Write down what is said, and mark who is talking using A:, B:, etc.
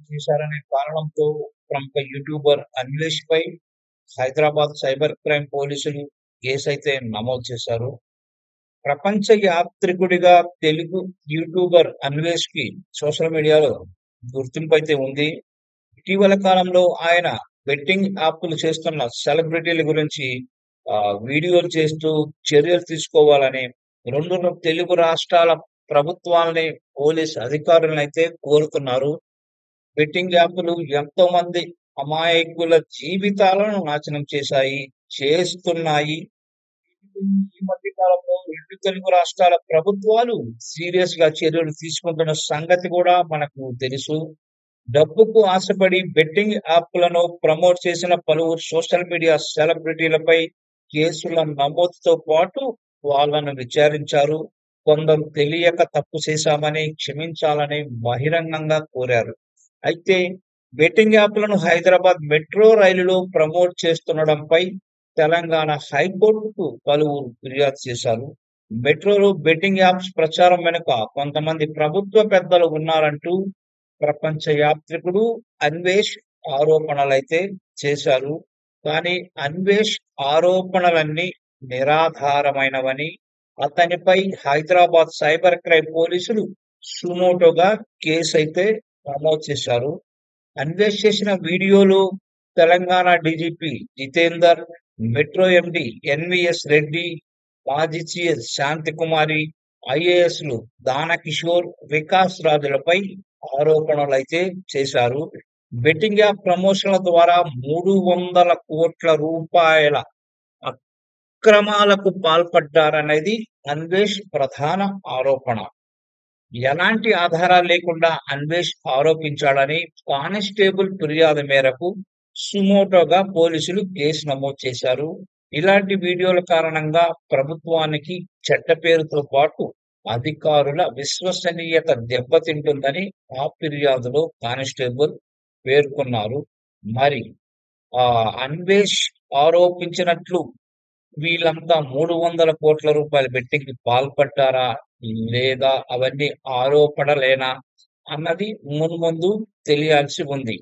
A: చేశారనే కారణంతో ప్రముఖ యూట్యూబర్ అన్వేష్‌పై హైదరాబాద్ సైబర్ క్రైమ్ పోలీసులు కేసైతే నమోదు చేశారు. ప్రపంచ యాత్రికుడిగా తెలుగు యూట్యూబర్ అన్వేష్‌కి సోషల్ మీడియాలో గుర్తింపైతే ఉంది. ఇటీవల కాలంలో ఆయన బెట్టింగ్ యాప్‌లు చేస్తున్న సెలబ్రిటీల గురించి వీడియోలు చేస్తూ చర్యలు తీసుకోవాలని 2 తెలుగు రాష్ట్రాల ప్రభుత్వాల్ని, పోలీస్ అధికారులనైతే కోరుతున్నారు. బెట్టింగ్ యాప్‌లు ఎంతోమంది అమాయకుల జీవితాలను నాశనం చేస్తున్నాయి. ఈ మధ్య కాలంలో 2 తెలుగు రాష్ట్రాల ప్రభుత్వాలు సీరియస్‌గా చర్యలు తీసుకుంటున్న సంగతి కూడా మనకు తెలుసు. డబ్బుకు ఆశపడి బెట్టింగ్ యాప్‌లను ప్రమోట్ చేసిన పలువురు సోషల్ మీడియా సెలబ్రిటీలపై కేసుల నమోదుతో పాటు వాళ్ళను విచారించారు. కొందరు తెలియక తప్పు చేశామని క్షమించాలని బహిరంగంగా కోరారు. అయితే బెట్టింగ్ యాప్‌లను హైదరాబాద్ మెట్రో రైలులో ప్రమోట్ చేస్తుండడంపై తెలంగాణ హైకోర్టుకు పలువురు ఫిర్యాదు చేశారు. మెట్రోలో బెట్టింగ్ యాప్స్ ప్రచారం వెనుక కొంతమంది ప్రభుత్వ పెద్దలు ఉన్నారంటూ ప్రపంచ యాత్రికుడు అన్వేష్ ఆరోపణలైతే చేశారు. కానీ అన్వేష్ ఆరోపణలన్నీ నిరాధారమైనవని, అతనిపై హైదరాబాద్ సైబర్ క్రైమ్ పోలీసులు సుమోటోగా కేసైతే నమోదు చేశారు. అన్వేష్ చేసిన వీడియోలు Telangana DGP Jitender, metro MD NVS Reddy, మాజీ సీఎస్ శాంతికుమారి, ఐఏఎస్‌లు దానకిషోర్, వికాస్ రాజులపై ఆరోపణలైతే చేశారు. బెట్టింగ్ యాప్ ప్రమోషన్ల ద్వారా 300 కోట్ల రూపాయల అక్రమాలకు పాల్పడ్డారనేది అన్వేష్ ప్రధాన ఆరోపణ. ఎలాంటి ఆధారాలు లేకుండా అన్వేష్ ఆరోపించాడని కానిస్టేబుల్ ఫిర్యాదు మేరకు సుమోటోగా పోలీసులు కేసు నమోదు చేశారు. ఇలాంటి వీడియోల కారణంగా ప్రభుత్వానికి చెడ్డ పేరుతో పాటు అధికారుల విశ్వసనీయత దెబ్బతింటుందని ఆ ఫిర్యాదులో కానిస్టేబుల్ పేర్కొన్నారు. మరి అన్వేష్ ఆరోపించినట్లు వీళ్ళంతా 300 కోట్ల రూపాయల బెట్టింగ్‌కి పాల్పడ్డారా? లేదా అవన్నీ ఆరోపణలేనా? అన్నది మున్ముందు తెలియాల్సి ఉంది.